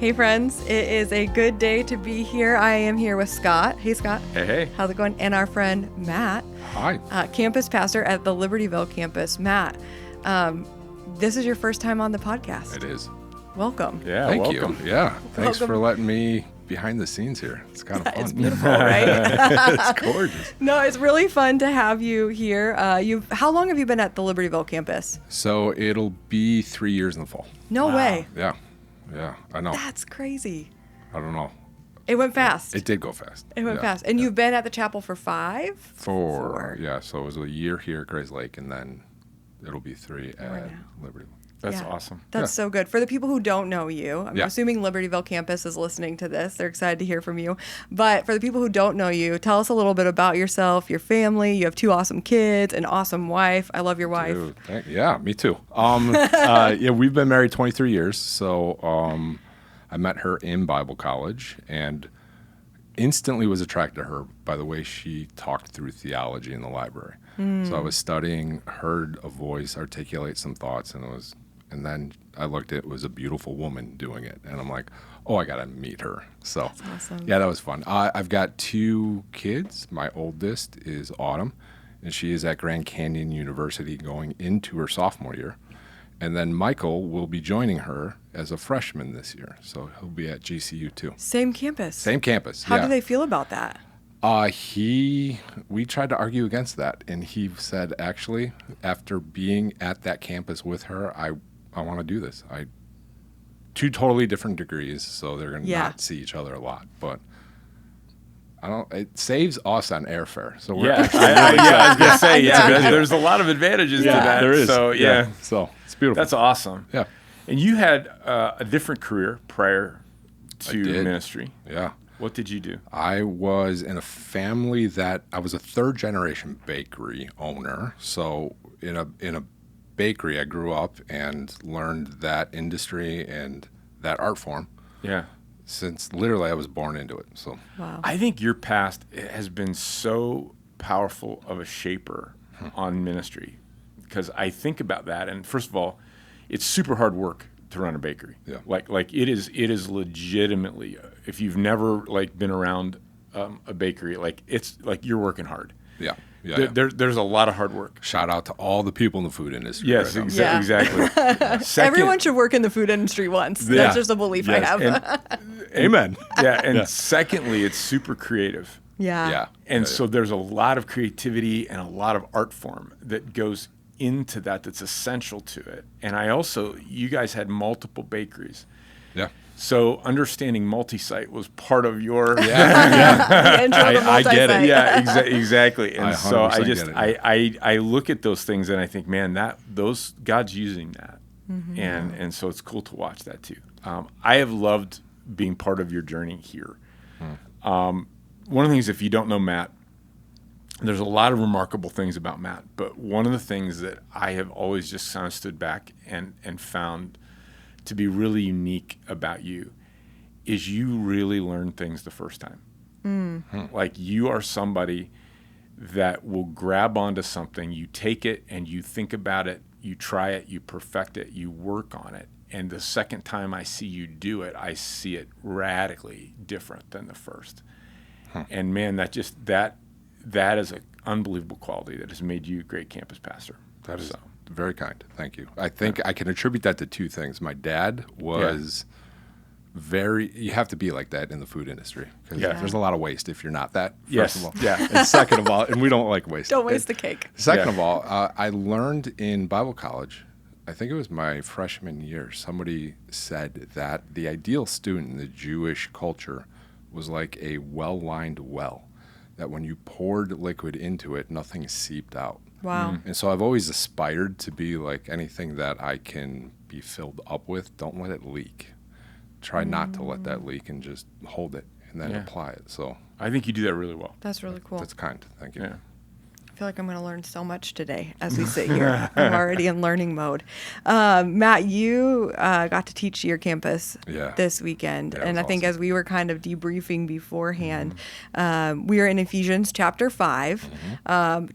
Hey friends, it is a good day to be here. I am here with Scott. Hey Scott. Hey. How's it going? And our friend Matt. Hi. Campus pastor at the Libertyville campus. Matt, this is your first time on the podcast. It is. Welcome. Yeah, Thank welcome. you. Yeah. Thanks Welcome. for letting me behind the scenes here. It's kind of fun. It's beautiful, right? It's gorgeous. No, it's really fun to have you here. How long have you been at the Libertyville campus? So it'll be 3 years in the fall. No way. Yeah. Yeah. I know. That's crazy. I don't know. It went fast. It did go fast. It went Yeah. fast. And you've been at the chapel for 5? Four. Yeah. So it was a year here at Grays Lake, and then it'll be 3 at now. Liberty. That's Yeah. awesome. That's so good. For the people who don't know you, I'm Yeah. assuming Libertyville campus is listening to this. They're excited to hear from you. But for the people who don't know you, tell us a little bit about yourself, your family. You have 2 awesome kids, an awesome wife. I love your wife. Dude, yeah, me too. Yeah, we've been married 23 years. So I met her in Bible college and instantly was attracted to her by the way she talked through theology in the library. So I was studying, heard a voice articulate some thoughts, and then I looked at it was a beautiful woman doing it, and I'm like, oh, I gotta meet her. So That's awesome. yeah, that was fun. I've got 2 kids. My oldest is Autumn, and she is at Grand Canyon University going into her sophomore year. And then Michael will be joining her as a freshman this year. So he'll be at GCU too. Same campus. Same campus. How yeah. do they feel about that? We tried to argue against that, and he said, actually, after being at that campus with her, I want to do this. 2 totally different degrees, so they're going to not see each other a lot. But it saves us on airfare. So we're Yeah, actually I was gonna say Yeah. there's a lot of advantages to that. there is. So yeah, So it's beautiful. that's awesome. Yeah. And you had a different career prior to did. ministry. Yeah. What did you do? I was in a family that I was a 3rd-generation bakery owner. So in a bakery, I grew up and learned that industry and that art form Yeah. since literally I was born into it. So Wow. I think your past has been so powerful of a shaper on ministry, because I think about that, and first of all, it's super hard work to run a bakery. Yeah. Like it is legitimately, if you've never been around a bakery, it's like you're working hard. yeah. Yeah. There's a lot of hard work. Shout out to all the people in the food industry. Yes, right now. Yeah. exactly. Second- Everyone should work in the food industry once. Yeah. That's just a belief I Yes, have. Amen. Yeah, and Yeah. secondly, it's super creative. Yeah. Yeah. And so there's a lot of creativity and a lot of art form that goes into that's essential to it. And you guys had multiple bakeries. Yeah. So understanding multi-site was part of your The intro to I get it. multi-site. yeah, exactly. And I so I 100% just get it. I look at those things and I think, man, God's using that, and so it's cool to watch that too. I have loved being part of your journey here. One of the things, if you don't know Matt, there's a lot of remarkable things about Matt, but one of the things that I have always just kind of stood back and found to be really unique about you is you really learn things the first time. Like you are somebody that will grab onto something, you take it and you think about it, you try it, you perfect it, you work on it. And the second time I see you do it, I see it radically different than the first. And man, that is an unbelievable quality that has made you a great campus pastor. That is very kind. Thank you. I think I can attribute that to 2 things. My dad was you have to be like that in the food industry because there's a lot of waste if you're not that, first of all. Yeah. And second of all, and we don't like waste. Don't waste the cake. Second Yeah. of all, I learned in Bible college, I think it was my freshman year, somebody said that the ideal student in the Jewish culture was like a well-lined well, that when you poured liquid into it, nothing seeped out. Wow. And so I've always aspired to be like anything that I can be filled up with, don't let it leak. Try not to let that leak and just hold it and then apply it. So I think you do that really well. That's really cool. that's kind. Thank you. Yeah. I feel like I'm going to learn so much today as we sit here. I'm already in learning mode. Matt, you got to teach your campus this weekend. Yeah, it and was I think awesome. as we were kind of debriefing beforehand, we are in Ephesians chapter 5,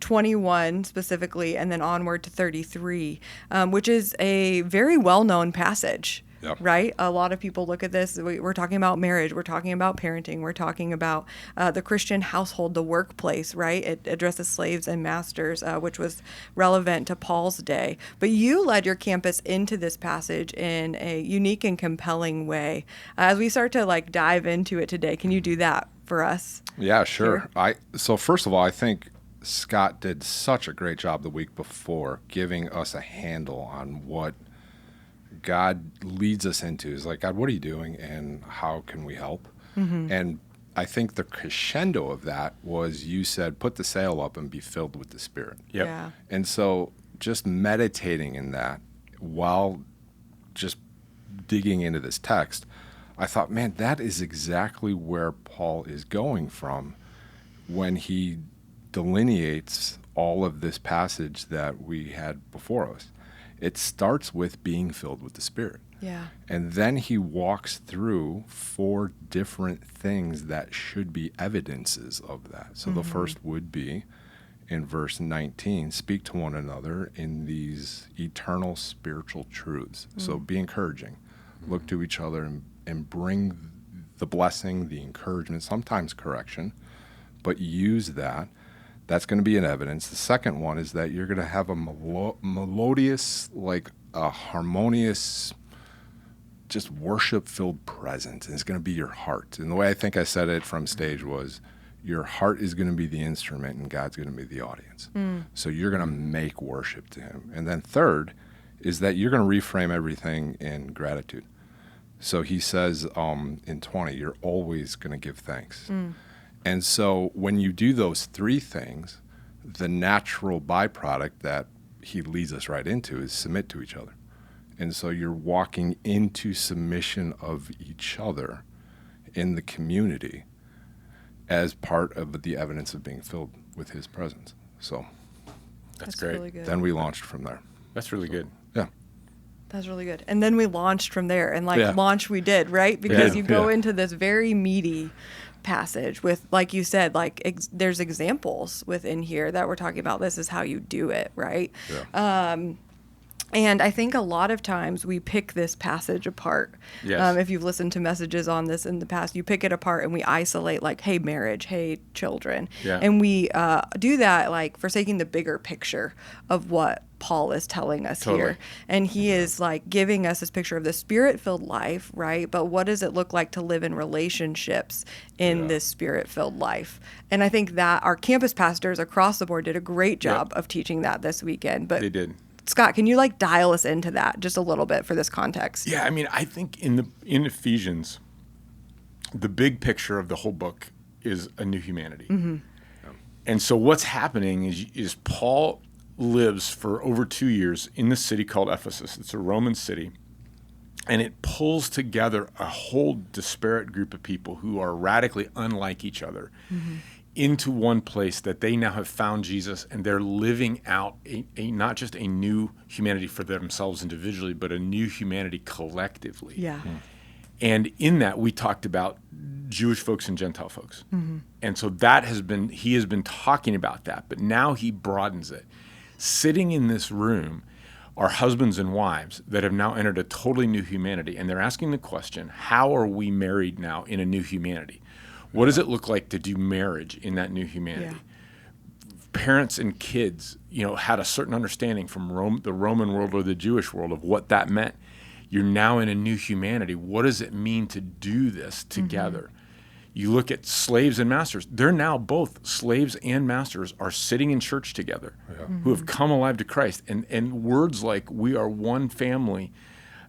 21 specifically, and then onward to 33, which is a very well-known passage Yep. right? A lot of people look at this. We're talking about marriage. We're talking about parenting. We're talking about the Christian household, the workplace, right? It addresses slaves and masters, which was relevant to Paul's day. But you led your campus into this passage in a unique and compelling way. As we start to like dive into it today, can you do that for us? Yeah, sure. So first of all, I think Scott did such a great job the week before giving us a handle on what God leads us into. Is like, God, what are you doing and how can we help? And I think the crescendo of that was you said, put the sail up and be filled with the Spirit. Yep. Yeah. And so just meditating in that while just digging into this text, I thought, man, that is exactly where Paul is going from when he delineates all of this passage that we had before us. It starts with being filled with the Spirit. Yeah. And then he walks through 4 different things that should be evidences of that. So the first would be in verse 19, speak to one another in these eternal spiritual truths. So be encouraging. Look to each other and bring the blessing, the encouragement, sometimes correction, but use that. That's going to be an evidence. The second one is that you're going to have a melodious, like a harmonious, just worship-filled presence. And it's going to be your heart. And the way I think I said it from stage was, your heart is going to be the instrument and God's going to be the audience. So you're going to make worship to him. And then third is that you're going to reframe everything in gratitude. So he says in 20, you're always going to give thanks. And so when you do those 3 things, the natural byproduct that he leads us right into is submit to each other. And so you're walking into submission of each other in the community as part of the evidence of being filled with his presence. So That's great. Really good. then we launched from there. That's really good. Yeah. That's really good. And then we launched from there, and Yeah. launch we did, right? Because Yeah. you go Yeah. into this very meaty passage with, like you said, like there's examples within here that we're talking about. This is how you do it, right? Yeah. And I think a lot of times we pick this passage apart. Yes. If you've listened to messages on this in the past, you pick it apart and we isolate, like, hey, marriage, hey, children. Yeah. And we do that, like, forsaking the bigger picture of what Paul is telling us Totally. here. And he is, like, giving us this picture of the spirit-filled life, right? But what does it look like to live in relationships in this spirit-filled life? And I think that our campus pastors across the board did a great job of teaching that this weekend. But They did. Scott, can you like dial us into that just a little bit for this context? Yeah, I mean, I think in Ephesians, the big picture of the whole book is a new humanity. And so what's happening is Paul lives for over 2 years in this city called Ephesus. It's a Roman city. And it pulls together a whole disparate group of people who are radically unlike each other into one place that they now have found Jesus, and they're living out a not just a new humanity for themselves individually, but a new humanity collectively. Yeah. And in that, we talked about Jewish folks and Gentile folks. And so he has been talking about that, but now he broadens it. Sitting in this room are husbands and wives that have now entered a totally new humanity, and they're asking the question, how are we married now in a new humanity? What does it look like to do marriage in that new humanity? Yeah. Parents and kids, had a certain understanding from the Roman world or the Jewish world of what that meant. You're now in a new humanity. What does it mean to do this together? You look at slaves and masters. They're now both slaves and masters are sitting in church together who have come alive to Christ. And words like we are one family,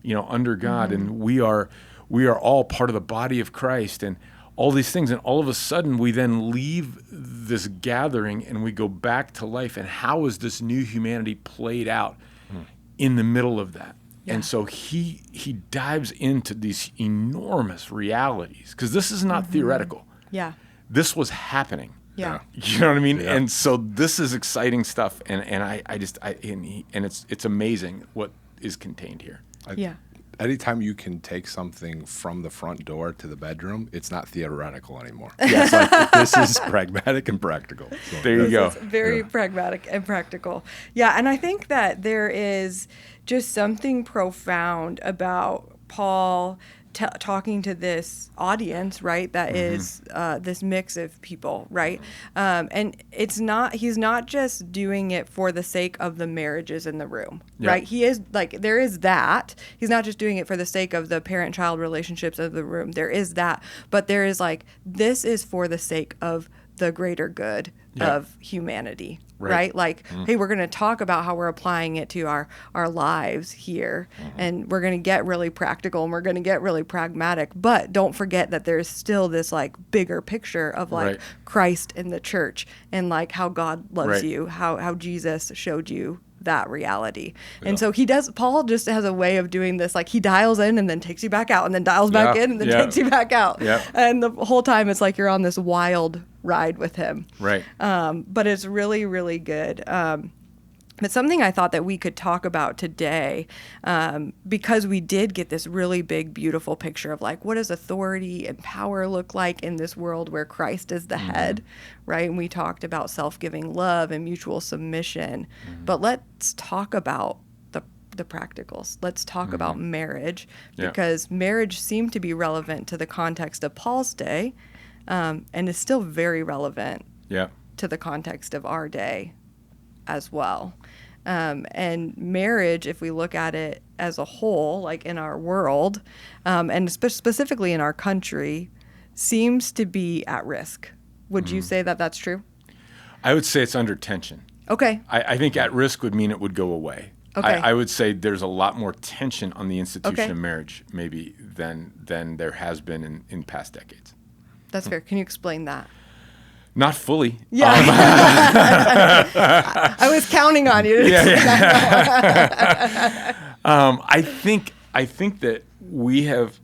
under God, and we are all part of the body of Christ, and all these things. And all of a sudden we then leave this gathering and we go back to life. And how is this new humanity played out in the middle of that? Yeah. And so he dives into these enormous realities, because this is not theoretical. Yeah. This was happening. Yeah. You know what I mean? Yeah. And so this is exciting stuff, and it's amazing what is contained here. Yeah. Anytime you can take something from the front door to the bedroom, it's not theoretical anymore. Yes. It's like, this is pragmatic and practical. So, There you go. It's very pragmatic and practical. Yeah, and I think that there is just something profound about Paul talking to this audience, right? That is this mix of people, right? And he's not just doing it for the sake of the marriages in the room, right? He is there is that. He's not just doing it for the sake of the parent-child relationships of the room. There is that, but there is this is for the sake of the greater good of humanity, right? Hey, we're going to talk about how we're applying it to our lives here, and we're going to get really practical and we're going to get really pragmatic, but don't forget that there's still this bigger picture of Christ in the church and how God loves you, how Jesus showed you that reality. And so Paul just has a way of doing this, he dials in and then takes you back out and then dials back in and then takes you back out. And the whole time it's you're on this wild ride with him. Right. But it's really, really good. But something I thought that we could talk about today, because we did get this really big, beautiful picture of what does authority and power look like in this world where Christ is the head, right? And we talked about self-giving love and mutual submission. But let's talk about the practicals. Let's talk about marriage, because marriage seemed to be relevant to the context of Paul's day, and is still very relevant to the context of our day as well. And marriage, if we look at it as a whole, in our world, and specifically in our country, seems to be at risk. Would you say that that's true? I would say it's under tension. Okay. I think at risk would mean it would go away. Okay. I would say there's a lot more tension on the institution of marriage maybe than there has been in past decades. That's fair. Can you explain that? Not fully. Yeah. I was counting on you. I think that we have,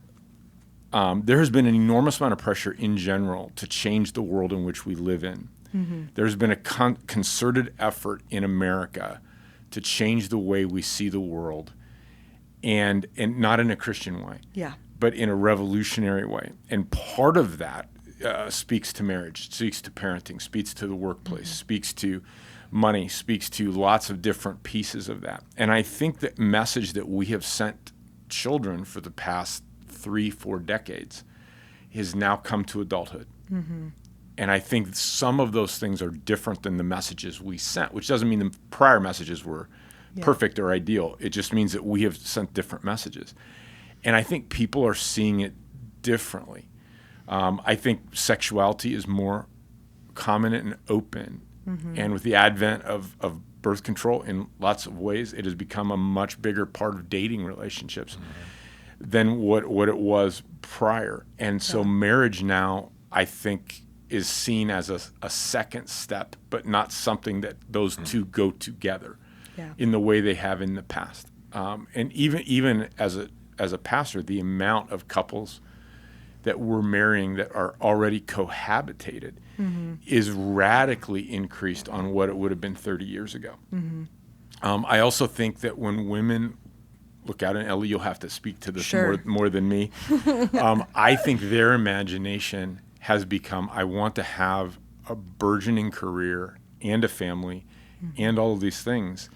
there has been an enormous amount of pressure in general to change the world in which we live in. There's been a concerted effort in America to change the way we see the world, and not in a Christian way, but in a revolutionary way. And part of that speaks to marriage, speaks to parenting, speaks to the workplace, speaks to money, speaks to lots of different pieces of that. And I think the message that we have sent children for the past 3-4 decades has now come to adulthood. And I think some of those things are different than the messages we sent, which doesn't mean the prior messages were perfect or ideal. It just means that we have sent different messages. And I think people are seeing it differently. I think sexuality is more common and open. And with the advent of birth control in lots of ways, it has become a much bigger part of dating relationships than what it was prior. And so marriage now, I think, is seen as a second step, but not something that those two go together in the way they have in the past. And even as a pastor, the amount of couples that we're marrying that are already cohabitated is radically increased on what it would have been 30 years ago. I also think that when women look out, and Ellie, you'll have to speak to this more than me. I think their imagination has become, I want to have a burgeoning career and a family and all of these things,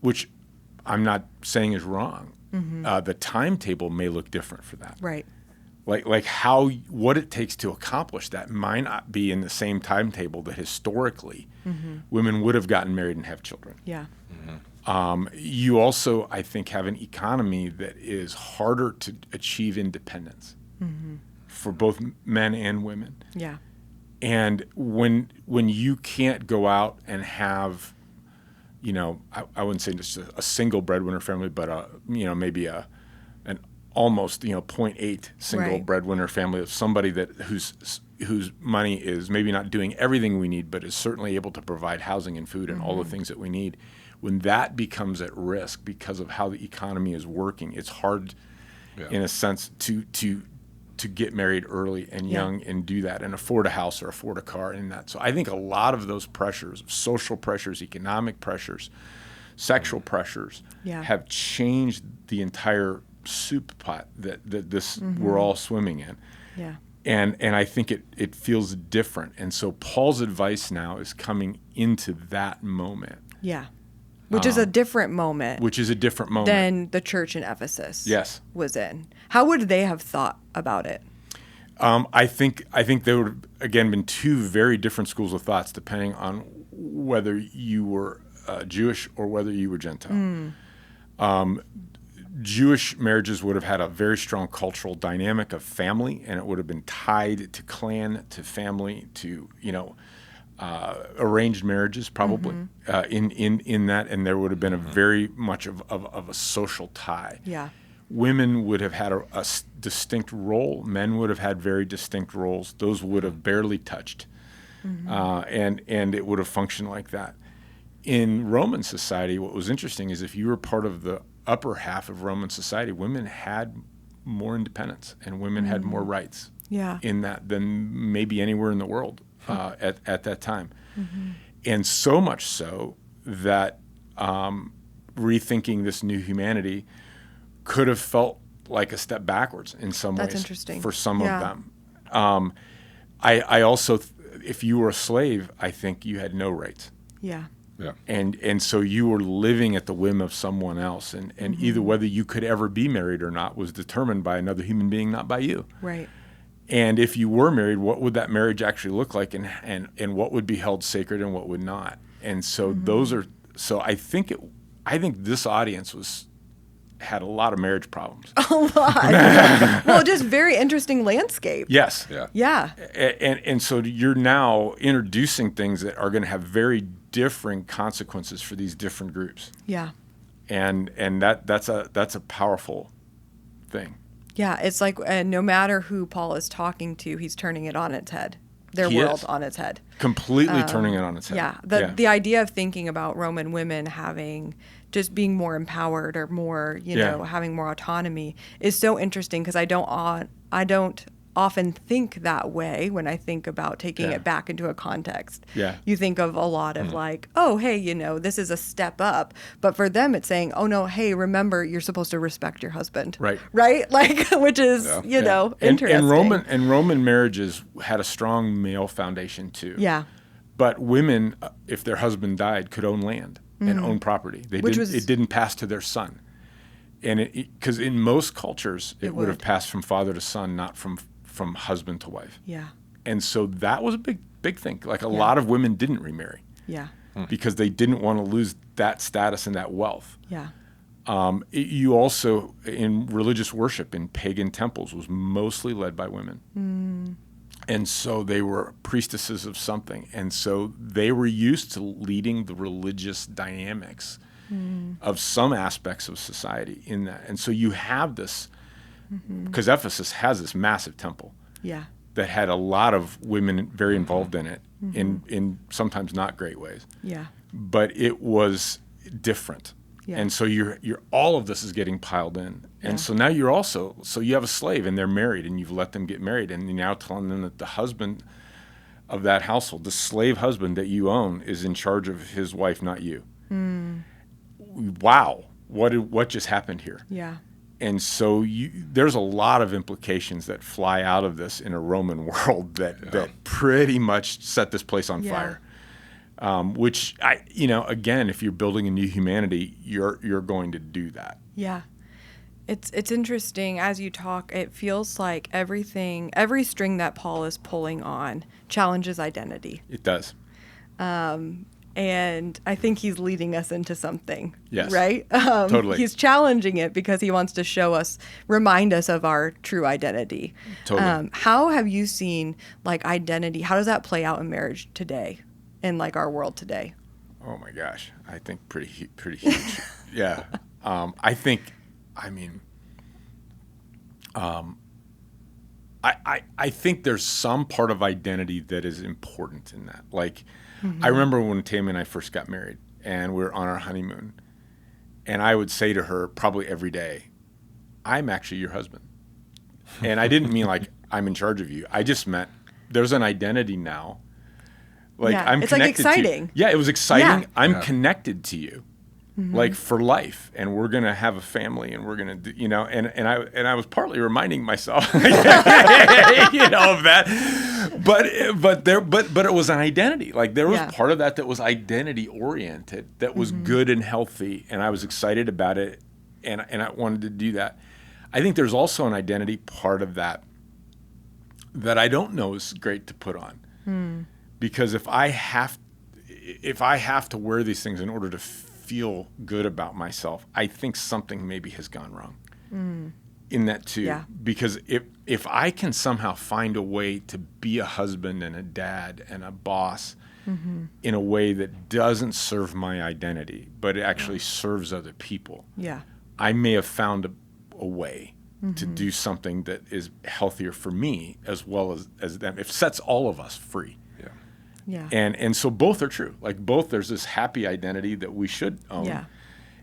which I'm not saying is wrong. The timetable may look different for that. Right. What it takes to accomplish that might not be in the same timetable that historically women would have gotten married and have children. Yeah. You also, I think, have an economy that is harder to achieve independence for both men and women. Yeah. And when you can't go out and have, I wouldn't say just a single breadwinner family, but maybe an almost 0.8 single breadwinner family of somebody that whose money is maybe not doing everything we need, but is certainly able to provide housing and food and all the things that we need. When that becomes at risk because of how the economy is working, it's hard, in a sense, to get married early and young and do that and afford a house or afford a car and that. So I think a lot of those pressures, social pressures, economic pressures, sexual pressures, have changed the entire soup pot that this we're all swimming in. Yeah. And I think it feels different. And so Paul's advice now is coming into that moment. Yeah. Which is a different moment which is a different moment. than the church in Ephesus Yes. was in. How would they have thought about it? I think there would have, again, been two very different schools of thoughts depending on whether you were Jewish or whether you were Gentile. Jewish marriages would have had a very strong cultural dynamic of family, and it would have been tied to clan, to family, to arranged marriages probably in that, and there would have been a very much of a social tie. Yeah. Women would have had a distinct role. Men would have had very distinct roles. Those would have barely touched, and it would have functioned like that. In Roman society, what was interesting is if you were part of the upper half of Roman society, women had more independence and women had more rights in that than maybe anywhere in the world at that time. And so much so that rethinking this new humanity could have felt like a step backwards in some ways. That's interesting. For some of them. I also, if you were a slave, I think you had no rights. Yeah. Yeah. And so you were living at the whim of someone else, and either whether you could ever be married or not was determined by another human being, not by you. Right. And if you were married, what would that marriage actually look like, and what would be held sacred and what would not? And so those are, so I think this audience had a lot of marriage problems. A lot. Well, just very interesting landscape. Yes. Yeah. Yeah. And so you're now introducing things that are going to have very different consequences for these different groups. Yeah. And that's a powerful thing. Yeah. It's like no matter who Paul is talking to, he's turning it on its head. Their He world is. on its head. Completely turning it on its head. Yeah. The idea of thinking about Roman women just being more empowered or more, having more autonomy is so interesting because I don't often think that way when I think about taking it back into a context. Yeah. You think of a lot of like, oh, hey, this is a step up. But for them, it's saying, oh, no, hey, remember, you're supposed to respect your husband. Right. Right? Like, which is, interesting. And Roman marriages had a strong male foundation too. Yeah. But women, if their husband died, could own land and own property. It didn't pass to their son. And because in most cultures, it would have passed from father to son, not from husband to wife. Yeah. And so that was a big thing. Like a lot of women didn't remarry. Yeah. Because they didn't want to lose that status and that wealth. Yeah. You also, in religious worship in pagan temples, was mostly led by women. And so they were priestesses of something. And so they were used to leading the religious dynamics of some aspects of society in that. And so you have this, because Ephesus has this massive temple that had a lot of women very involved in it in sometimes not great ways. Yeah. But it was different. Yeah. And so you're all of this is getting piled in. And so now you have a slave and they're married and you've let them get married and you're now telling them that the husband of that household, the slave husband that you own, is in charge of his wife, not you. Wow. What just happened here? Yeah. And so there's a lot of implications that fly out of this in a Roman world that pretty much set this place on fire. Which again, if you're building a new humanity, you're going to do that. Yeah. It's interesting as you talk, it feels like every string that Paul is pulling on challenges identity. It does. And I think he's leading us into something. Yes. Right? Totally. He's challenging it because he wants to remind us of our true identity. Totally. How have you seen identity? How does that play out in marriage today, in our world today? Oh my gosh, I think pretty huge. Yeah. I think there's some part of identity that is important in that. I remember when Tammy and I first got married and we were on our honeymoon, and I would say to her probably every day, I'm actually your husband. And I didn't mean I'm in charge of you. I just meant there's an identity now. I'm it's connected exciting. to you. Yeah, it was exciting. Yeah. I'm connected to you. like for life, and we're going to have a family, and we're going to do, you know, and I was partly reminding myself, of that, but it was an identity. Like there was part of that was identity oriented, that was good and healthy, and I was excited about it, and I wanted to do that. I think there's also an identity part of that I don't know is great to put on, because if I have to wear these things in order to feel good about myself, I think something maybe has gone wrong in that too. Yeah. Because if I can somehow find a way to be a husband and a dad and a boss in a way that doesn't serve my identity, but it actually serves other people, I may have found a way to do something that is healthier for me as well as them. It sets all of us free. Yeah. And so both are true. Like both, there's this happy identity that we should own. Yeah.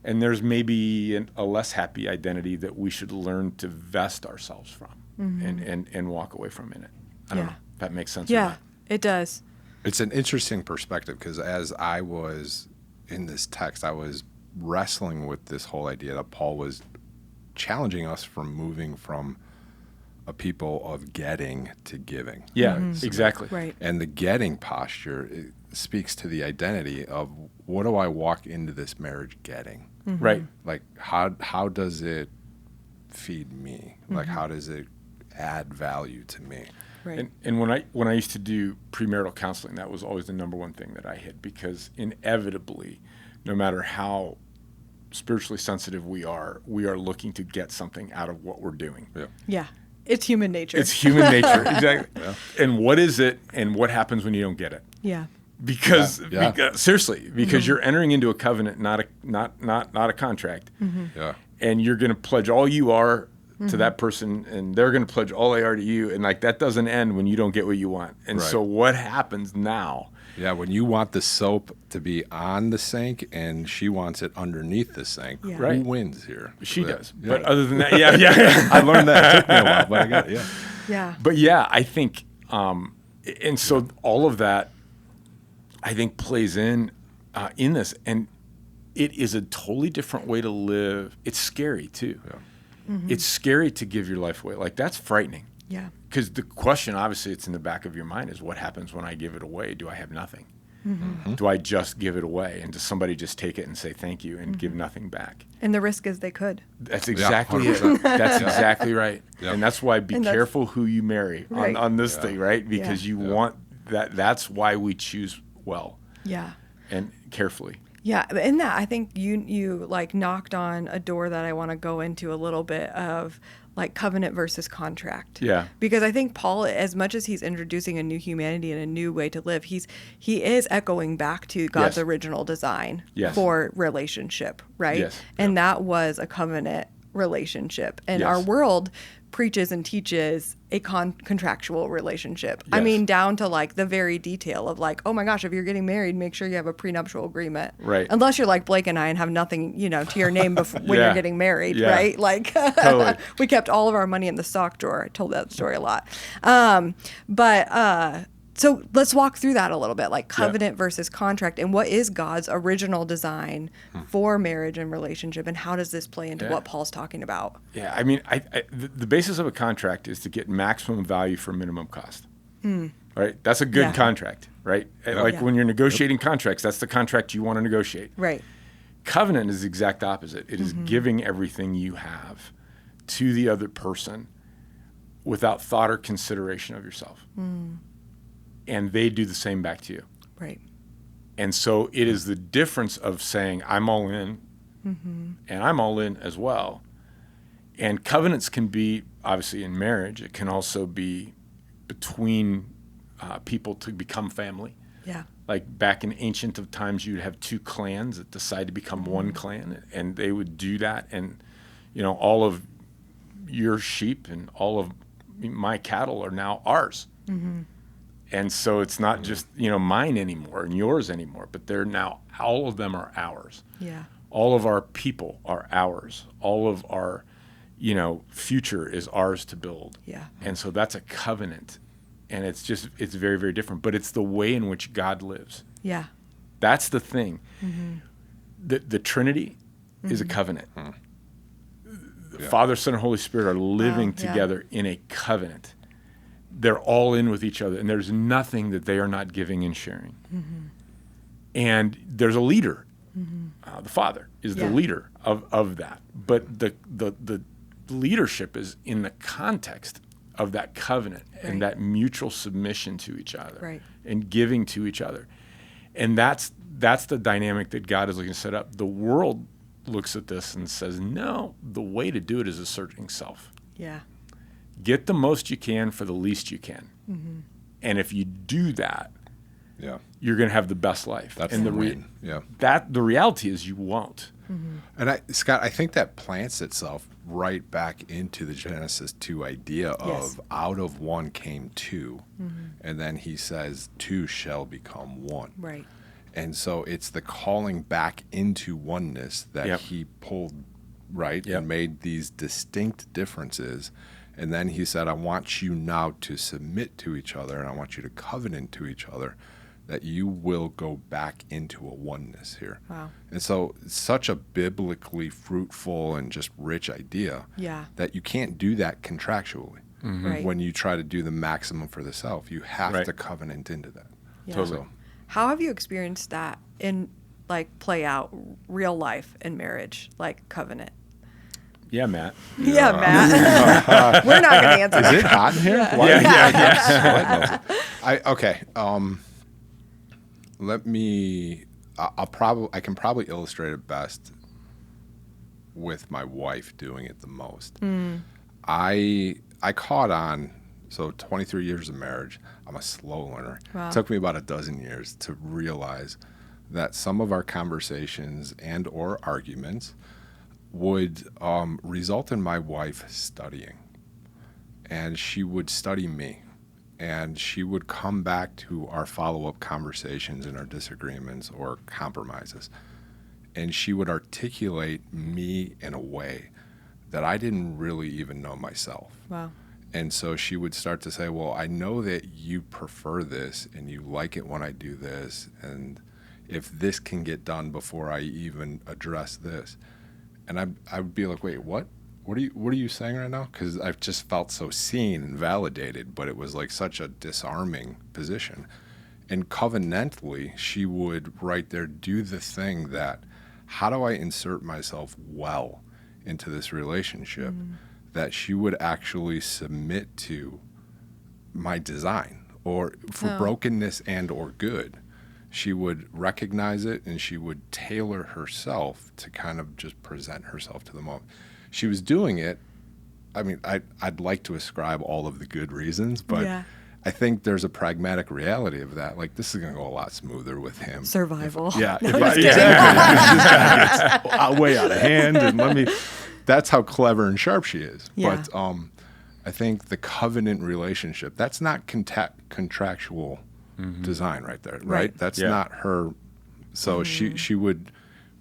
And there's maybe a less happy identity that we should learn to vest ourselves from and walk away from in it. I don't know if that makes sense. Yeah, it does. It's an interesting perspective, because as I was in this text, I was wrestling with this whole idea that Paul was challenging us from moving from a people of getting to giving. Yeah, exactly. Right. And the getting posture speaks to the identity of, what do I walk into this marriage getting? Right. Like how does it feed me? Like how does it add value to me? Right. And when I used to do premarital counseling, that was always the number one thing that I hit, because inevitably, no matter how spiritually sensitive we are looking to get something out of what we're doing. Yeah. It's human nature. It's human nature, exactly. Yeah. And what is it, and what happens when you don't get it? Yeah. Because seriously, because you're entering into a covenant, not a contract. Yeah. And you're going to pledge all you are to that person, and they're going to pledge all they are to you, and like that doesn't end when you don't get what you want. And so what happens now? Yeah, when you want the soap to be on the sink and she wants it underneath the sink, who wins here? She does. Yeah. But other than that, I learned that. It took me a while, but I got it. Yeah. But I think, and so all of that, I think, plays in this, and it is a totally different way to live. It's scary too. Yeah. It's scary to give your life away. Like that's frightening. Yeah. Because the question, obviously, it's in the back of your mind, is what happens when I give it away? Do I have nothing? Do I just give it away? And does somebody just take it and say thank you and give nothing back? And the risk is they could. That's exactly it. That's exactly right. Yep. And that's why be careful who you marry on this thing, right? Because you want that. That's why we choose well. Yeah. And carefully. Yeah, in that, I think you like knocked on a door that I want to go into a little bit of, like covenant versus contract. Yeah. Because I think Paul, as much as he's introducing a new humanity and a new way to live, he is echoing back to God's original design for relationship, right? Yes. And that was a covenant relationship. And our world preaches and teaches a contractual relationship. Yes. I mean, down to like the very detail of like, oh my gosh, if you're getting married, make sure you have a prenuptial agreement. Right. Unless you're like Blake and I and have nothing, to your name before when you're getting married, right? Like totally. We kept all of our money in the sock drawer. I told that story a lot. So let's walk through that a little bit, like covenant versus contract, and what is God's original design for marriage and relationship, and how does this play into what Paul's talking about? Yeah, I mean, the basis of a contract is to get maximum value for minimum cost. Right? That's a good contract, right? Like when you're negotiating contracts, that's the contract you want to negotiate. Right. Covenant is the exact opposite. It is giving everything you have to the other person without thought or consideration of yourself. And they do the same back to you. Right. And so it is the difference of saying, I'm all in, and I'm all in as well. And covenants can be, obviously, in marriage. It can also be between people to become family. Yeah. Like back in ancient of times, you'd have two clans that decide to become one clan, and they would do that. And, all of your sheep and all of my cattle are now ours. And so it's not just, mine anymore and yours anymore, but they're now, all of them are ours. Yeah. All of our people are ours. All of our, future is ours to build. Yeah. And so that's a covenant. And it's very, very different. But it's the way in which God lives. Yeah. That's the thing. the Trinity is a covenant. Yeah. Father, Son, and Holy Spirit are living together in a covenant. They're all in with each other, and there's nothing that they are not giving and sharing. And there's a leader. The Father is the leader of that. But the leadership is in the context of that covenant and that mutual submission to each other and giving to each other. And that's the dynamic that God is looking to set up. The world looks at this and says, no, the way to do it is asserting self. Yeah. Get the most you can for the least you can. And if you do that, you're going to have the best life. That's and the win. The reality is you won't. And Scott, I think that plants itself right back into the Genesis 2 idea of out of one came two. And then he says, two shall become one. Right. And so it's the calling back into oneness that he pulled, and made these distinct differences. And then he said, I want you now to submit to each other, and I want you to covenant to each other, that you will go back into a oneness here. Wow. And so it's such a biblically fruitful and just rich idea that you can't do that contractually. Right. When you try to do the maximum for the self, you have to covenant into that. Yeah. Totally. So, How have you experienced that in play out real life in marriage, like covenant? Yeah, Matt. Yeah, Matt. We're not going to answer is that. it hot in here? Okay. Let me. I can probably illustrate it best with my wife doing it the most. I caught on. So 23 years of marriage, I'm a slow learner. Wow. It took me about a dozen years to realize that some of our conversations and or arguments would result in my wife studying. And she would study me. And she would come back to our follow-up conversations and our disagreements or compromises. And she would articulate me in a way that I didn't really even know myself. Wow. And so she would start to say, well, I know that you prefer this and you like it when I do this. And if this can get done before I even address this. And I would be like, wait, what? What are you saying right now? Because I've just felt so seen and validated, but it was like such a disarming position. And covenantally, she would right there do the thing that, how do I insert myself well into this relationship? That she would actually submit to my design, or for brokenness and or good. She would recognize it and she would tailor herself to kind of just present herself to the moment. She was doing it. I mean, I'd like to ascribe all of the good reasons, but I think there's a pragmatic reality of that. Like, this is going to go a lot smoother with him. Survival. Exactly. This gets way out of hand, and that's how clever and sharp she is. Yeah. But I think the covenant relationship, that's not contractual design right there, right? That's not her. So she would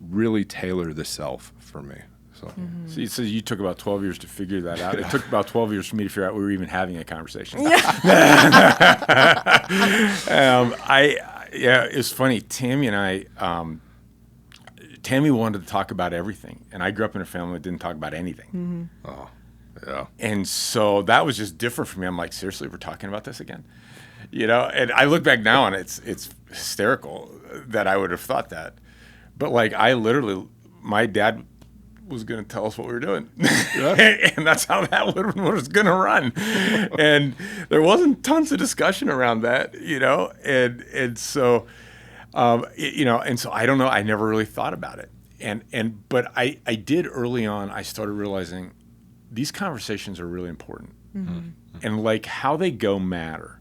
really tailor the self for me. So So you took about 12 years to figure that out. It took about 12 years for me to figure out we were even having a conversation. It's funny. Tammy and I, Tammy wanted to talk about everything, and I grew up in a family that didn't talk about anything. Oh, yeah. And so that was just different for me. I'm like, seriously, we're talking about this again? You know, and I look back now and it's hysterical that I would have thought that. But like, my dad was going to tell us what we were doing. And that's how that was going to run. And there wasn't tons of discussion around that, you know? And so, and so I don't know. I never really thought about it. But I did early on, I started realizing these conversations are really important. And like how they go matter.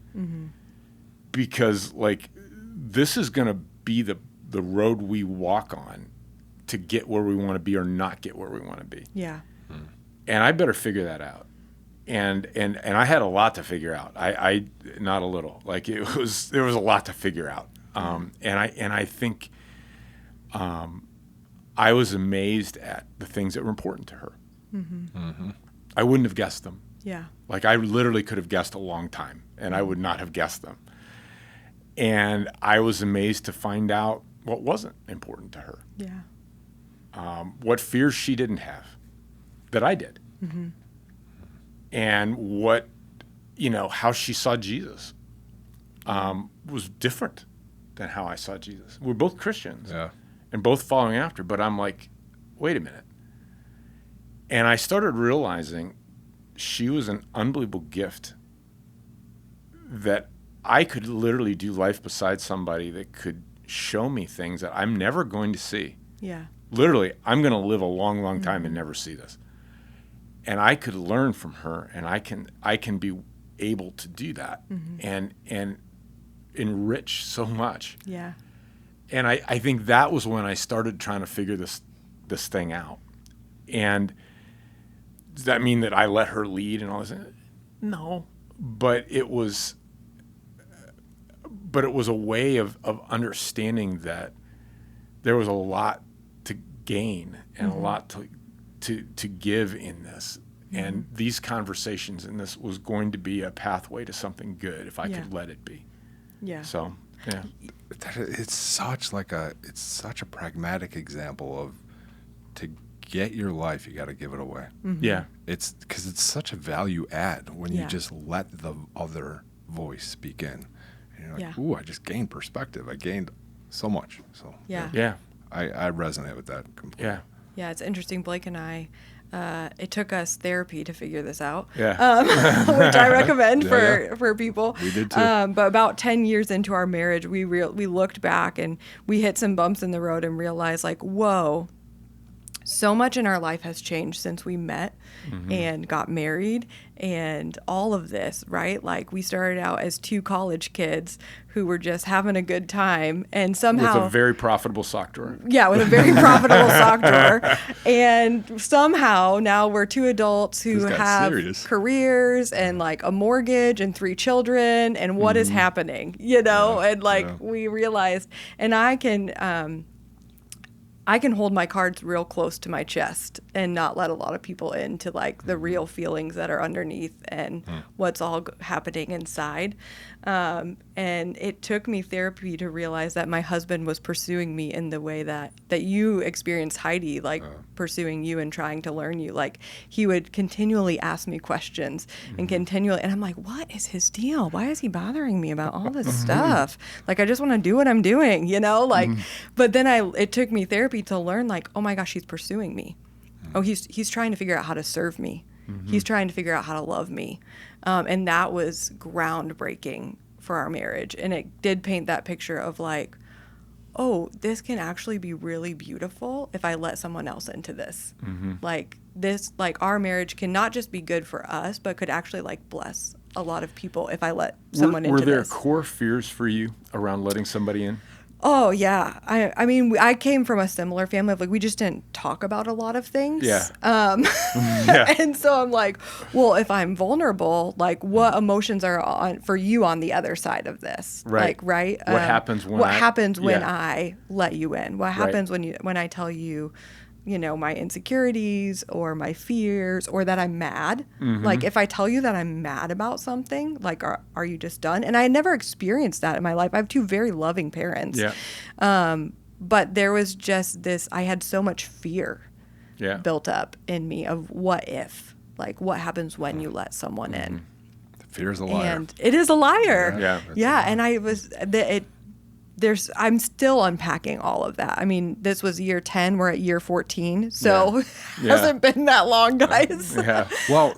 Because like, this is going to be the road we walk on to get where we want to be or not get where we want to be. Yeah. And I better figure that out. And I had a lot to figure out. I not a little. Like there was a lot to figure out. And I think I was amazed at the things that were important to her. I wouldn't have guessed them. Yeah. Like I literally could have guessed a long time, and I would not have guessed them. And I was amazed to find out what wasn't important to her. Yeah. what fears she didn't have that I did, and what, how she saw Jesus was different than how I saw Jesus. We're both Christians and both following after, but I'm like, wait a minute. And I started realizing she was an unbelievable gift, that I could literally do life beside somebody that could show me things that I'm never going to see. Yeah. Literally, I'm going to live a long, long time and never see this. And I could learn from her, and I can be able to do that and enrich so much. Yeah. And I think that was when I started trying to figure this thing out. And does that mean that I let her lead and all this? No. But it was a way of understanding that there was a lot to gain and a lot to give in this. And these conversations and this was going to be a pathway to something good if I could let it be. Yeah. So, yeah. It's such a pragmatic example of, to get your life, you got to give it away. Yeah. It's because it's such a value add when you Yeah. just let the other voice speak in. And you're like, Yeah. ooh, I just gained perspective. I gained so much. So Yeah. Yeah. I resonate with that completely. Yeah. Yeah, it's interesting. Blake and I, it took us therapy to figure this out. Yeah. Which I recommend Yeah, for people. We did too. But about 10 years into our marriage, we looked back and we hit some bumps in the road and realized, like, whoa, so much in our life has changed since we met and got married and all of this, right? Like, we started out as two college kids who were just having a good time, and somehow With a very profitable sock drawer. yeah, with a very profitable sock drawer. And somehow now we're two adults who This got have serious. careers and like a mortgage and 3 children. And what is happening, and like we realized, and I can hold my cards real close to my chest and not let a lot of people into like the real feelings that are underneath and what's all happening inside. And it took me therapy to realize that my husband was pursuing me in the way that you experienced Heidi, like pursuing you and trying to learn you. Like, he would continually ask me questions and I'm like, what is his deal? Why is he bothering me about all this stuff? Like, I just want to do what I'm doing, like, but then it took me therapy to learn, like, oh my gosh, he's pursuing me. Oh, he's trying to figure out how to serve me. He's trying to figure out how to love me. And that was groundbreaking for our marriage. And it did paint that picture of like, oh, this can actually be really beautiful if I let someone else into this. Like, this, like, our marriage can not just be good for us, but could actually like bless a lot of people if I let someone into Were there this. core fears for you around letting somebody in? Oh, yeah. I mean, I came from a similar family of like, we just didn't talk about a lot of things. Yeah. And so I'm like, well, if I'm vulnerable, like, what emotions are on for you on the other side of this? Right. Like, right. What happens when I let you in? What happens when I tell you, my insecurities or my fears, or that I'm mad? Like, if I tell you that I'm mad about something, like, are you just done? And I had never experienced that in my life. I have 2 very loving parents. Yeah. But there was just this, I had so much fear Yeah. built up in me of what if, like, what happens when you let someone in? Fear is a liar. And it is a liar. Yeah. Yeah. And I'm still unpacking all of that. I mean, this was year 10. We're at year 14. So it hasn't been that long, guys. Yeah. Well,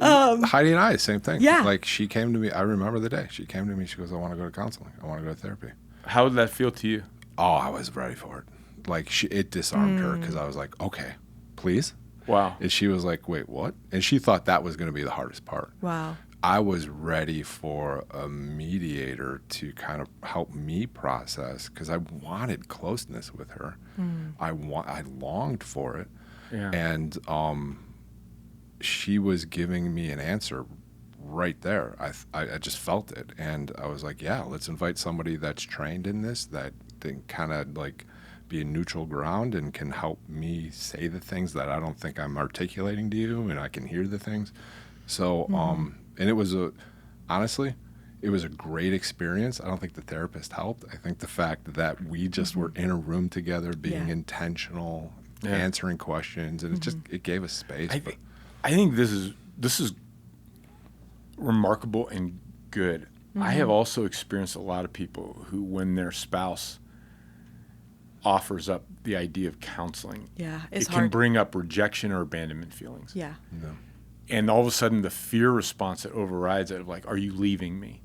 Heidi and I, same thing. Yeah. Like, she came to me, I remember the day. She came to me, she goes, I want to go to counseling. I want to go to therapy. How did that feel to you? Oh, I was ready for it. Like, it disarmed her because I was like, okay, please. Wow. And she was like, wait, what? And she thought that was going to be the hardest part. Wow. I was ready for a mediator to kind of help me process, because I wanted closeness with her. I longed for it. Yeah. And she was giving me an answer right there. I just felt it. And I was like, yeah, let's invite somebody that's trained in this, that can kind of like be a neutral ground and can help me say the things that I don't think I'm articulating to you, and I can hear the things. So, and it was honestly, it was a great experience. I don't think the therapist helped. I think the fact that we just were in a room together, being intentional, answering questions, and it gave us space. I think this is remarkable and good. I have also experienced a lot of people who, when their spouse offers up the idea of counseling, it's it hard. can bring up rejection or abandonment feelings. Yeah. And all of a sudden, the fear response that overrides it, of like, are you leaving me?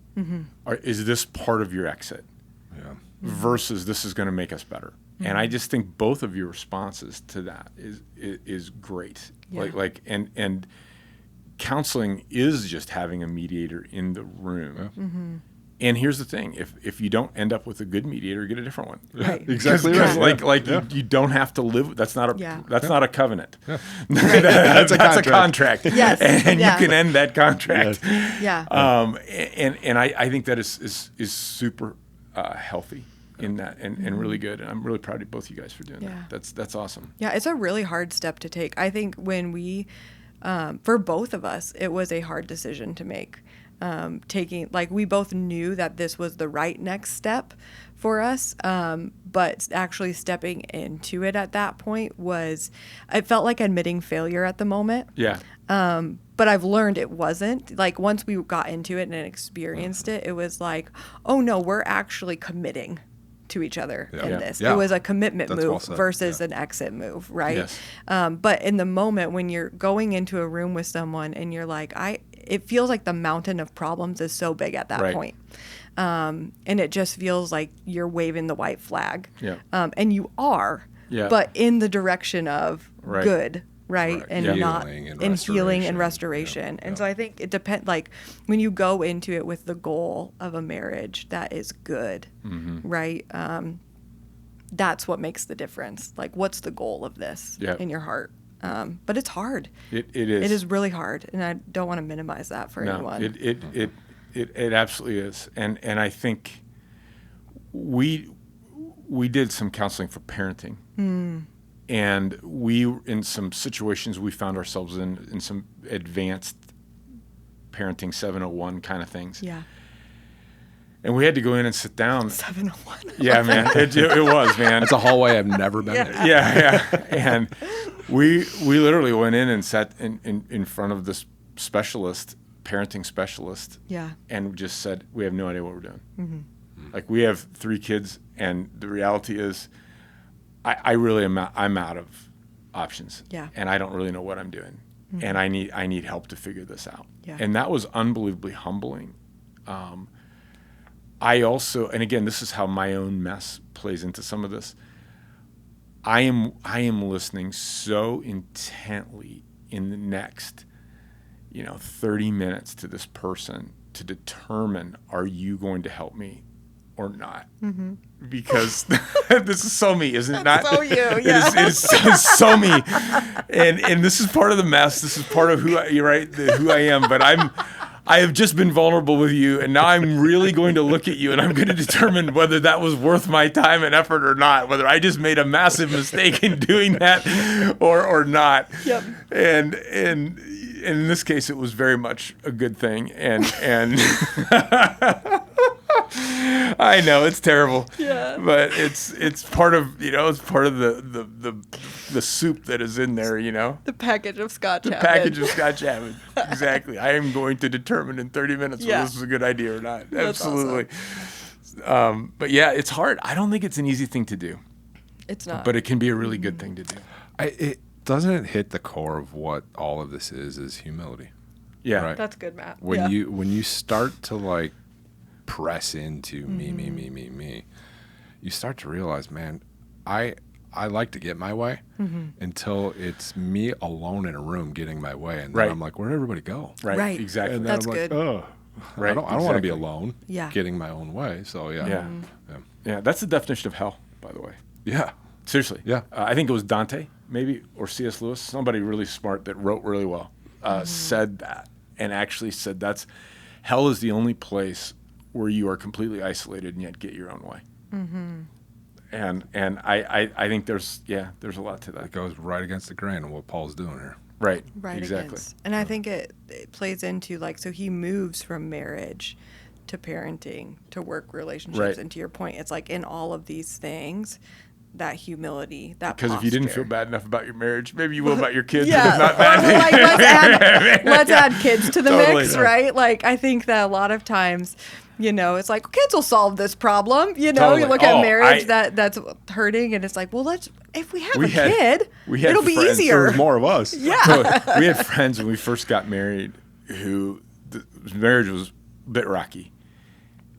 Or is this part of your exit? Yeah. Versus this is going to make us better. And I just think both of your responses to that is great. Yeah. And counseling is just having a mediator in the room. And here's the thing: if you don't end up with a good mediator, get a different one. Right. Exactly Because you don't have to live. That's not a covenant. Yeah. That's a contract. Yes. And you can end that contract. Yeah. And I think that is super healthy in that, and really good. And I'm really proud of both you guys for doing that. That's awesome. Yeah, it's a really hard step to take. I think when we, for both of us, it was a hard decision to make. We both knew that this was the right next step for us, but actually stepping into it at that point it felt like admitting failure at the moment. Yeah. But I've learned it wasn't. Like, once we got into it and experienced it, it was like, oh no, we're actually committing to each other in this. Yeah. It was a commitment That's move well said. versus an exit move, right? Yes. But in the moment when you're going into a room with someone and you're like, it feels like the mountain of problems is so big at that point. And it just feels like you're waving the white flag. Yeah. And you are, but in the direction of good. Right. And not in healing and restoration. And so I think it depends, like, when you go into it with the goal of a marriage that is good, right? That's what makes the difference. Like, what's the goal of this in your heart? But it's hard. It is. It is really hard. And I don't want to minimize that for anyone. It absolutely is. And I think we did some counseling for parenting. And in some situations, we found ourselves in some advanced parenting 701 kind of things. Yeah. And we had to go in and sit down. 701. Yeah, man. It was, man. It's a hallway I've never been in. Yeah. And we literally went in and sat in front of this parenting specialist. Yeah. And just said, we have no idea what we're doing. Like, we have 3 kids, and the reality is, I'm out of options. Yeah. And I don't really know what I'm doing. And I need help to figure this out. Yeah. And that was unbelievably humbling. I also, and again, this is how my own mess plays into some of this. I am listening so intently in the next, 30 minutes to this person to determine, are you going to help me or not? Because this is so me, isn't it not? So you, yeah. It is so me, and this is part of the mess. This is part of who I am. But I have just been vulnerable with you, and now I'm really going to look at you, and I'm going to determine whether that was worth my time and effort or not. Whether I just made a massive mistake in doing that, or not. Yep. And in this case, it was very much a good thing, and. I know it's terrible, but it's part of the soup that is in there, The package of Scotch. Package of Scotch Hammond. Exactly. I am going to determine in 30 minutes whether this is a good idea or not. That's absolutely. Awesome. But yeah, it's hard. I don't think it's an easy thing to do. It's not. But it can be a really good thing to do. It doesn't hit the core of what all of this is humility. Yeah. Right? That's good, Matt. When you start to press into me, you start to realize, man, I like to get my way until it's me alone in a room getting my way, and then I'm like, where'd everybody go? Right. Exactly. And then That's I'm like, good. oh, Right. I don't want to be alone. Yeah. Getting my own way. So yeah. That's the definition of hell, by the way. Yeah. Seriously. Yeah. I think it was Dante, maybe, or C.S. Lewis, somebody really smart that wrote really well, said that, and actually said hell is the only place where you are completely isolated and yet get your own way. And I think there's a lot to that. It goes right against the grain of what Paul's doing here. Right. Exactly. And I think it plays into, so he moves from marriage to parenting to work relationships. Right. And to your point, it's like in all of these things, that humility, that Because if you didn't feel posture. bad enough about your marriage, maybe you will about your kids. Yeah, But it's not bad. like let's add kids to the Totally. mix, right? Like I think that a lot of times, it's like kids will solve this problem. You Totally. look at Oh, marriage that's hurting, and it's like, well, if we have a kid, we had it'll be friends- easier. There's more of us. Yeah. We had friends when we first got married who the marriage was a bit rocky,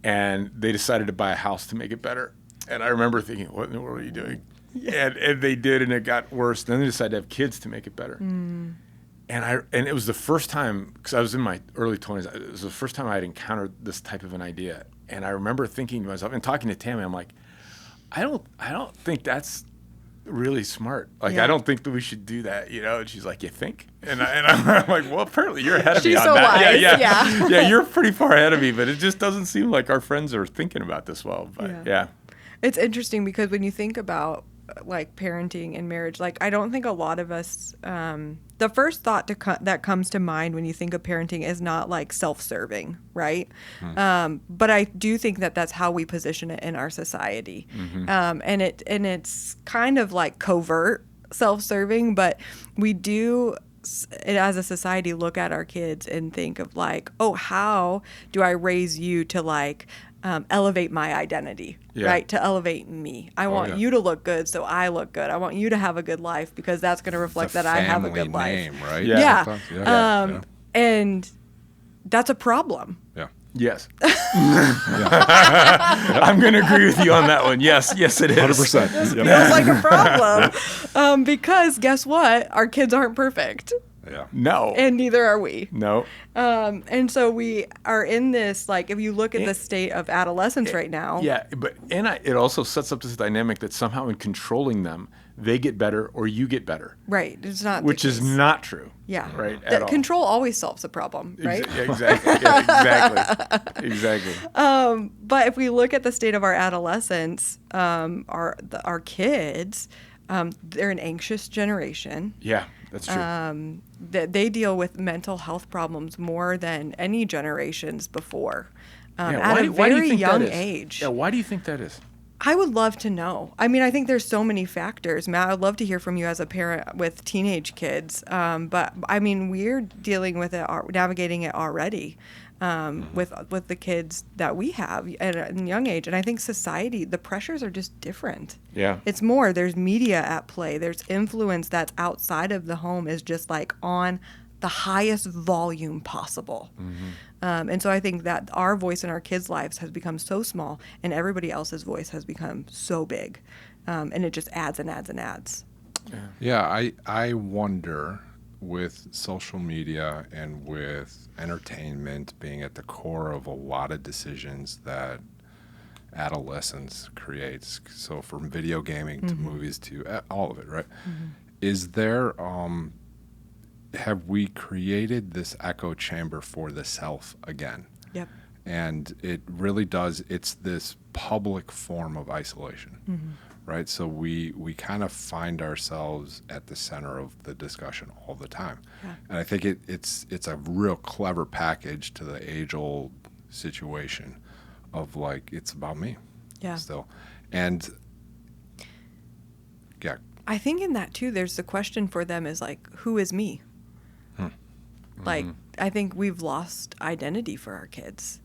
and they decided to buy a house to make it better. And I remember thinking, what in the world are you doing? Yeah. And they did, and it got worse. Then they decided to have kids to make it better. And it was the first time, because I was in my early 20s, it was the first time I had encountered this type of an idea. And I remember thinking to myself, and talking to Tammy, I'm like, I don't think that's really smart. Like, Yeah. I don't think that we should do that, And she's like, you think? And I'm like, well, apparently you're ahead of me She's on so that. wise, Yeah. yeah. Yeah, you're pretty far ahead of me, but it just doesn't seem like our friends are thinking about this well. But yeah. It's interesting because when you think about like parenting and marriage, like I don't think a lot of us, the first thought that comes to mind when you think of parenting is not like self-serving, right? But I do think that that's how we position it in our society, and it's kind of like covert self-serving, but we do as a society look at our kids and think of like, oh, how do I raise you to like elevate my identity, Yeah. right? To elevate me. I want yeah. you to look good, so I look good. I want you to have a good life because that's going to reflect It's that I have a family good life. name, right? Yeah. Sometimes, Yeah. And that's a problem. yeah. Yes. I'm going to agree with you on that one. Yes, it is. 100%. Feels like a problem because guess what? Our kids aren't perfect, Yeah. No. and neither are we. No. And so we are in this, like, if you look at the state of adolescence right now. Yeah, but it also sets up this dynamic that somehow in controlling them, they get better or you get better, Right. It's not. the which is case. not true. Yeah. Right. That At all. control always solves a problem, right? Exactly. Yeah, exactly. But if we look at the state of our adolescents, our kids, they're an anxious generation. Yeah, that's true. They deal with mental health problems more than any generations before, Yeah, at a very that young is? age. Yeah, why do you think that is? I would love to know. I mean, I think there's so many factors. Matt, I'd love to hear from you as a parent with teenage kids. But I mean, we're dealing with it, navigating it already, with the kids that we have at a young age. And I think society, the pressures are just different. Yeah. It's more. There's media at play. There's influence that's outside of the home is just like on the highest volume possible. And so I think that our voice in our kids' lives has become so small and everybody else's voice has become so big. And it just adds and adds and adds. Yeah, I wonder with social media and with entertainment being at the core of a lot of decisions that adolescence creates. So from video gaming to movies to all of it, right? Is there, have we created this echo chamber for the self again? Yep. And it really does, it's this public form of isolation, right? So we kind of find ourselves at the center of the discussion all the time. Yeah. And I think it's a real clever package to the age-old situation of like, it's about me Yeah. still. And yeah, I think in that too, there's the question for them is like, who is me? Like, I think we've lost identity for our kids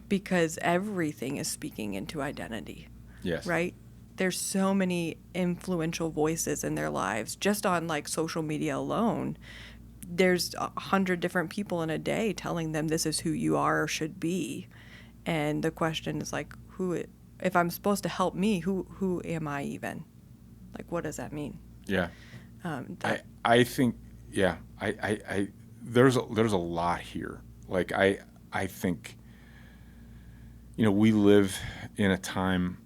because everything is speaking into identity, Yes. right? There's so many influential voices in their lives. Just on like social media alone, there's 100 different people in a day telling them this is who you are or should be. And the question is like, if I'm supposed to help me, who am I even? Like, what does that mean? Yeah. I think, yeah, I there's a lot here. Like, I think, we live in a time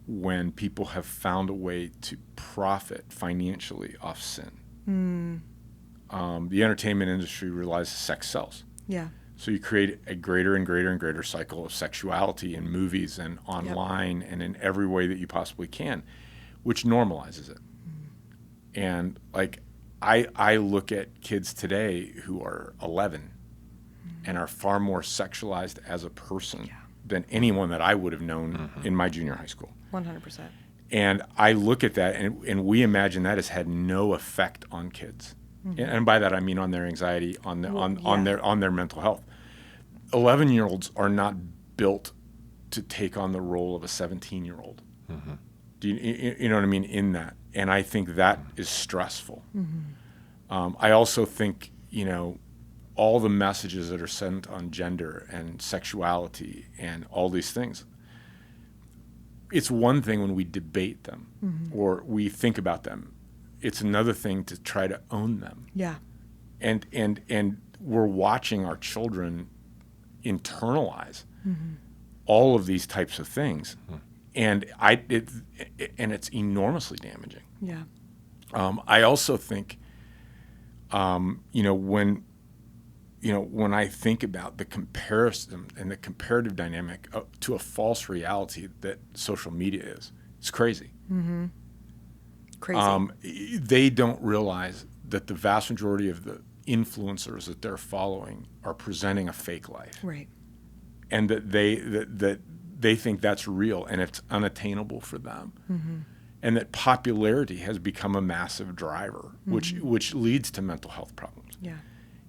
when people have found a way to profit financially off sin. The entertainment industry realizes sex sells. Yeah. So you create a greater and greater and greater cycle of sexuality in movies and online and in every way that you possibly can, which normalizes it. And like, I look at kids today who are 11 and are far more sexualized as a person than anyone that I would have known in my junior high school. 100%. And I look at that, and we imagine that has had no effect on kids. And by that I mean on their anxiety, on their mental health. 11-year-olds are not built to take on the role of a 17-year-old. Do you know what I mean in that? And I think that is stressful. I also think, all the messages that are sent on gender and sexuality and all these things, it's one thing when we debate them or we think about them. It's another thing to try to own them. Yeah. And we're watching our children internalize all of these types of things. And it's enormously damaging. Yeah. I also think, when I think about the comparison and the comparative dynamic to a false reality that social media is, it's crazy. Crazy. They don't realize that the vast majority of the influencers that they're following are presenting a fake life. Right. And that they think that's real and it's unattainable for them. And that popularity has become a massive driver, which leads to mental health problems. Yeah.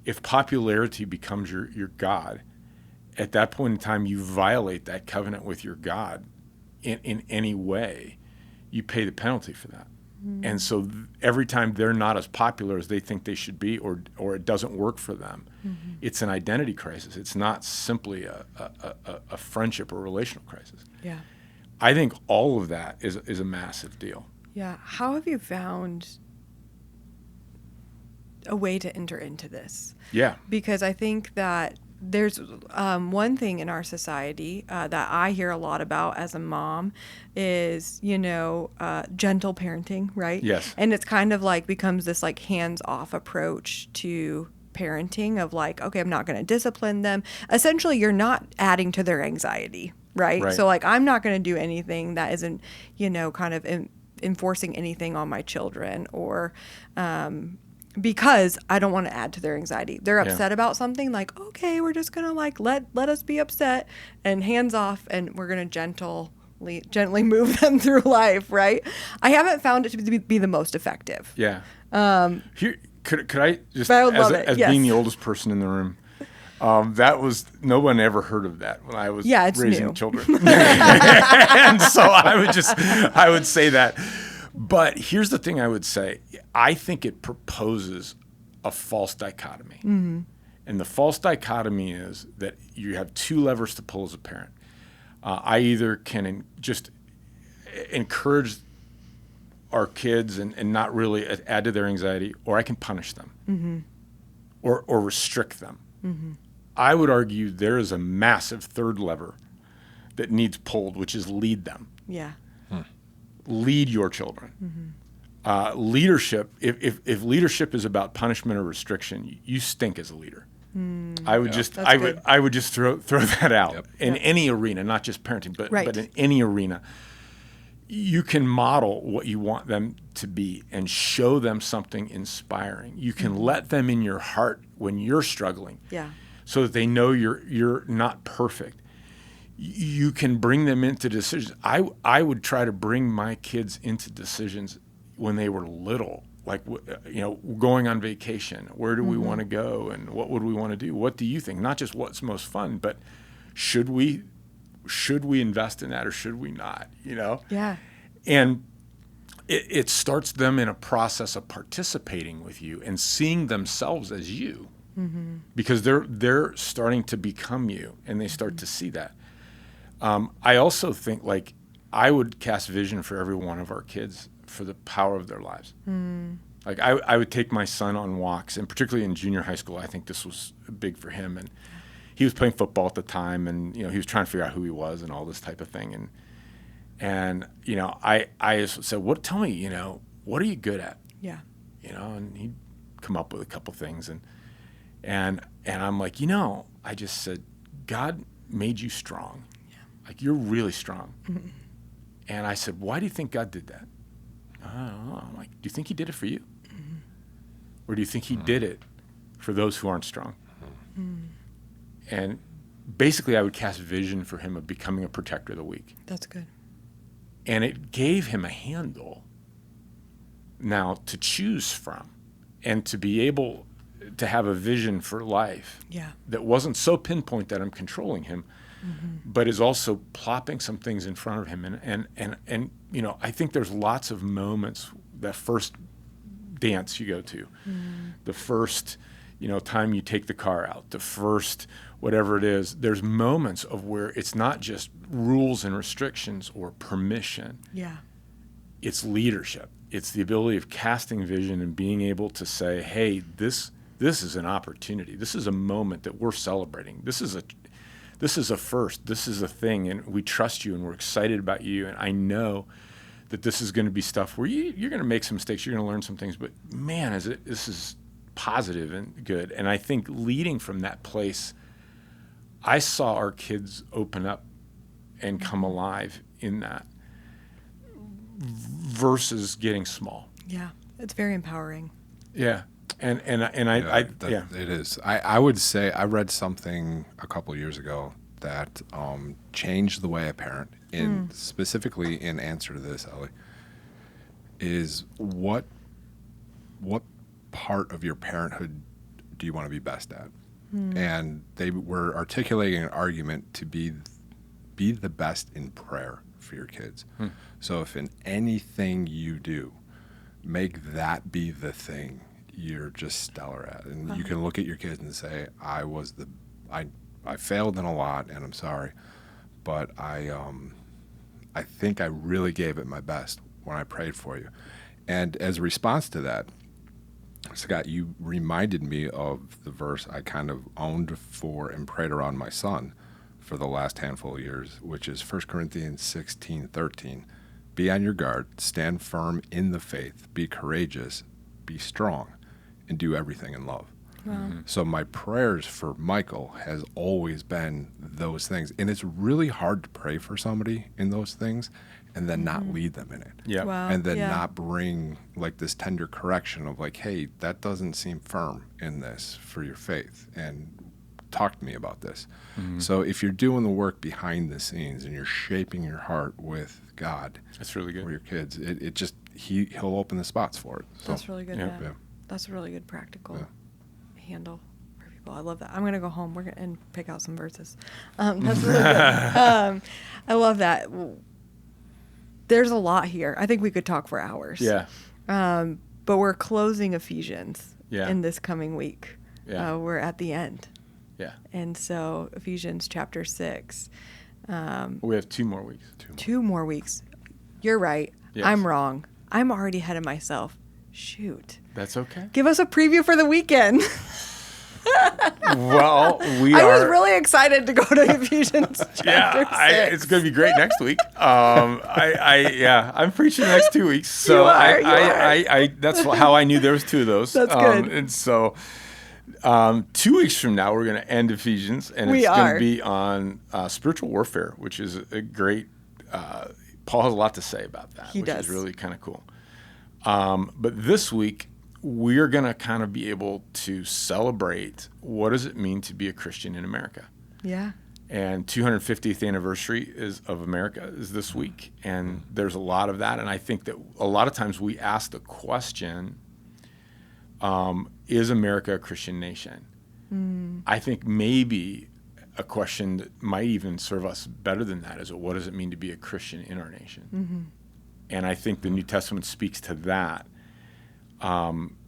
If popularity becomes your God, at that point in time, you violate that covenant with your God in any way, you pay the penalty for that. And so every time they're not as popular as they think they should be, or it doesn't work for them, it's an identity crisis. It's not simply a friendship or relational crisis. Yeah. I think all of that is a massive deal. Yeah. How have you found a way to enter into this? Yeah. Because I think that there's one thing in our society that I hear a lot about as a mom is, gentle parenting, right? Yes. And it's kind of like becomes this like hands-off approach to parenting of like, okay, I'm not going to discipline them. Essentially, you're not adding to their anxiety, right? So like, I'm not going to do anything that isn't, kind of enforcing anything on my children or, because I don't want to add to their anxiety. They're upset about something, like, okay, we're just going to like let us be upset and hands off, and we're going to gently move them through life, right? I haven't found it to be the most effective. Yeah. Here, could I just, I would love it, as yes. being the oldest person in the room, no one ever heard of that when I was raising new. children. And so I would say that. But here's the thing I would say. I think it proposes a false dichotomy. And the false dichotomy is that you have two levers to pull as a parent. I either can just encourage our kids and not really add to their anxiety, or I can punish them or restrict them. I would argue there is a massive third lever that needs pulled, which is lead them. Yeah. Lead your children. Leadership, if leadership is about punishment or restriction, you stink as a leader. I would just throw that out in any arena, not just parenting, but in any arena. You can model what you want them to be and show them something inspiring. You can let them in your heart when you're struggling, so that they know you're not perfect. You can bring them into decisions. I would try to bring my kids into decisions when they were little, like, going on vacation. Where do we want to go, and what would we want to do? What do you think? Not just what's most fun, but should we invest in that or should we not? Yeah. And it starts them in a process of participating with you and seeing themselves as you, because they're starting to become you, and they start to see that. I also think, like, I would cast vision for every one of our kids for the power of their lives. Like, I would take my son on walks, and particularly in junior high school, I think this was big for him. And he was playing football at the time, and he was trying to figure out who he was and all this type of thing. And I just said, tell me, what are you good at? Yeah. And he'd come up with a couple things, and I'm like, I just said, God made you strong. Like, you're really strong. And I said, why do you think God did that? I don't know. I'm like, do you think he did it for you? Or do you think he did it for those who aren't strong? And basically I would cast vision for him of becoming a protector of the weak. That's good. And it gave him a handle now to choose from and to be able to have a vision for life that wasn't so pinpoint that I'm controlling him, but is also plopping some things in front of him. And you know, I think there's lots of moments, that first dance you go to, the first, you know, time you take the car out, the first whatever it is, there's moments of where it's not just rules and restrictions or permission. Yeah. It's leadership. It's the ability of casting vision and being able to say, hey, this is an opportunity. This is a moment that we're celebrating. This is a first. This is a thing, and we trust you, and we're excited about you. And I know that this is going to be stuff where you're going to make some mistakes. You're going to learn some things. But man, this is positive and good. And I think leading from that place, I saw our kids open up and come alive in that versus getting small. Yeah, it's very empowering. Yeah. And it is. I would say I read something a couple years ago that changed the way I parent, specifically in answer to this, Ellie, is what part of your parenthood do you want to be best at? And they were articulating an argument to be the best in prayer for your kids. So if in anything you do, make that be the thing you're just stellar at. And you can look at your kids and say, I failed in a lot, and I'm sorry, but I think I really gave it my best when I prayed for you. And as a response to that, Scott, you reminded me of the verse I kind of owned for and prayed around my son for the last handful of years, which is 1 Corinthians 16:13. Be on your guard, stand firm in the faith, be courageous, be strong, and do everything in love. Wow. Mm-hmm. So my prayers for Michael has always been those things. And it's really hard to pray for somebody in those things and then not lead them in it. Yeah. Wow. And then Yeah. not bring like this tender correction of like, hey, that doesn't seem firm in this for your faith. And talk to me about this. So if you're doing the work behind the scenes and you're shaping your heart with God, That's really good. for your kids, it just, he'll open the spots for it. So, That's really good. Yeah. Yeah. That's a really good practical handle for people. I love that. I'm gonna go home. And pick out some verses. That's really good. I love that. There's a lot here. I think we could talk for hours. Yeah. But we're closing Ephesians Yeah. in this coming week. Yeah. We're at the end. Yeah. And so Ephesians chapter 6. We have 2 more weeks. 2 more weeks. You're right. Yes. I'm wrong. I'm already ahead of myself. Shoot. That's okay. Give us a preview for the weekend. Well, I was really excited to go to Ephesians chapter 6. It's going to be great next week. I'm preaching the next 2 weeks. So You are. I that's how I knew there was 2 of those. That's good. And so 2 weeks from now, we're going to end Ephesians, and it's going to be on spiritual warfare, which is a great. Paul has a lot to say about that, He which does. is really kind of cool. But this week, we're going to kind of be able to celebrate what does it mean to be a Christian in America. Yeah. And 250th anniversary of America is this week. And there's a lot of that. And I think that a lot of times we ask the question, is America a Christian nation? I think maybe a question that might even serve us better than that is, what does it mean to be a Christian in our nation? And I think the New Testament speaks to that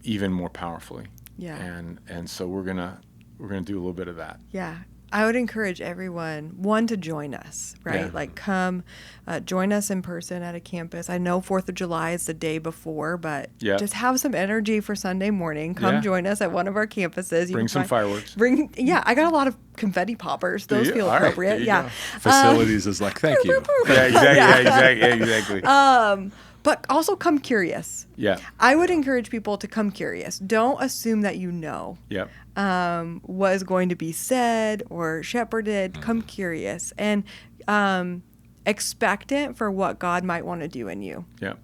even more powerfully. Yeah. And so we're gonna do a little bit of that. Yeah. I would encourage everyone, one, to join us, right? Yeah. Like come join us in person at a campus. I know 4th of July is the day before, but Yeah. just have some energy for Sunday morning. Come Yeah. join us at one of our campuses. You Bring can some fireworks. I got a lot of confetti poppers. Do Those you? feel All right, appropriate. there you Yeah. go. Facilities is like, thank you. Exactly. But also come curious. Yeah. I would encourage people to come curious. Don't assume that you know. Yep. What is going to be said or shepherded. Come curious and expectant for what God might want to do in you Yep.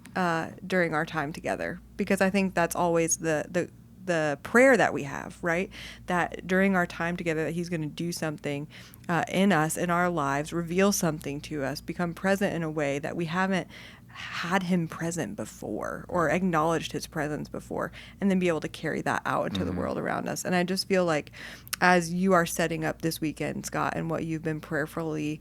during our time together. Because I think that's always the the prayer that we have, right? That during our time together, that he's going to do something in us, in our lives, reveal something to us, become present in a way that we haven't had him present before or acknowledged his presence before, and then be able to carry that out into the world around us. And I just feel like as you are setting up this weekend, Scott, and what you've been prayerfully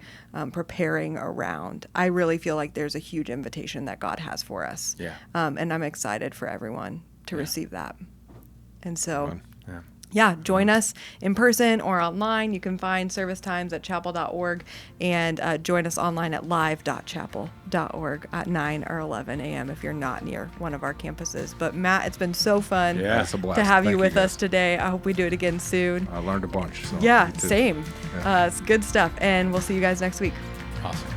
preparing around, I really feel like there's a huge invitation that God has for us. Yeah. And I'm excited for everyone to receive that. And so, Yeah. yeah, join us in person or online. You can find service times at chapel.org, and join us online at live.chapel.org at 9 or 11 a.m. if you're not near one of our campuses. But Matt, it's been so fun It's a blast. to have Thank you with guys. us today. I hope we do it again soon. I learned a bunch. So Yeah, me too. same. Yeah. It's good stuff. And we'll see you guys next week. Awesome.